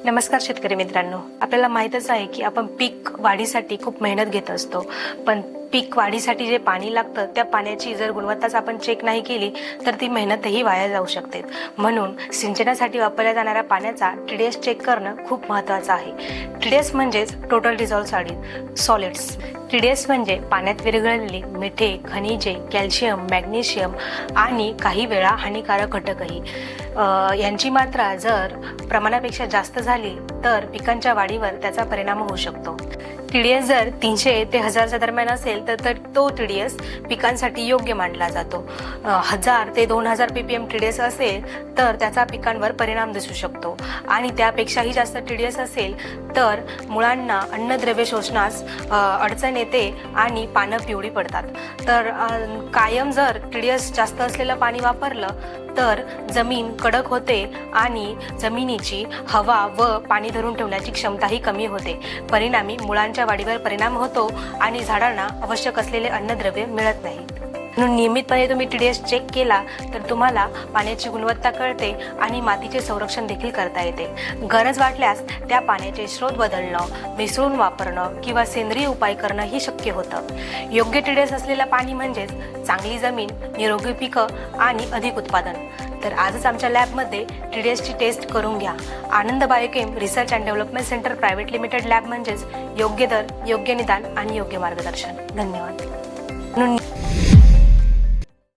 नमस्कार शेतकरी मित्रांनो, आपल्याला माहीतच आहे की आपण पीक वाढीसाठी खूप मेहनत घेत असतो, पण पीक वाढीसाठी जे पाणी लागतं त्या पाण्याची जर गुणवत्ताच आपण चेक नाही केली तर ती मेहनतही वाया जाऊ शकते। म्हणून सिंचनासाठी वापरल्या जाणाऱ्या पाण्याचा TDS चेक करणं खूप महत्त्वाचं आहे। TDS म्हणजेच टोटल डिझॉल्व्ह सॉलिड्स। TDS म्हणजे पाण्यात विरघळलेली मिठे, खनिजे, कॅल्शियम, मॅग्नेशियम आणि काही वेळा हानिकारक घटकही यांची मात्रा जर प्रमाणापेक्षा जास्त झाली तर पिकांच्या वाढीवर त्याचा परिणाम होऊ शकतो। TDS जर 300 ते 1000 दरम्यान असेल तर तो TDS पिकांसाठी योग्य मानला जातो। 1000 ते 2000 ppm TDS असेल तर त्याचा पिकांवर परिणाम दिसू शकतो आणि त्यापेक्षाही जास्त TDS असेल तर मुळांना अन्नद्रव्य शोषणास अडचण येते आणि पानं पिवळी पडतात। तर कायम जर TDS जास्त असलेलं पाणी वापरलं तर जमीन कडक होते आणि जमिनीची हवा व पाणी धरून ठेवण्याची क्षमताही कमी होते। परिणामी मुळांच्या वाढीवर परिणाम होतो आणि झाडांना आवश्यक असलेले अन्नद्रव्य मिळत नाहीत। म्हणून नियमितपणे तुम्ही TDS चेक केला तर तुम्हाला पाण्याची गुणवत्ता कळते आणि मातीचे संरक्षण देखील करता येते। गरज वाटल्यास त्या पाण्याचे स्रोत बदलणं, मिसळून वापरणं किंवा सेंद्रिय उपाय करणं ही शक्य होतं। योग्य TDS असलेलं पाणी म्हणजेच चांगली जमीन, निरोगी पिकं आणि अधिक उत्पादन। तर आजच आमच्या लॅबमध्ये TDS ची टेस्ट करून घ्या। Anand biochem research and development centre private limited lab म्हणजेच योग्य दर, योग्य निदान आणि योग्य मार्गदर्शन। धन्यवाद।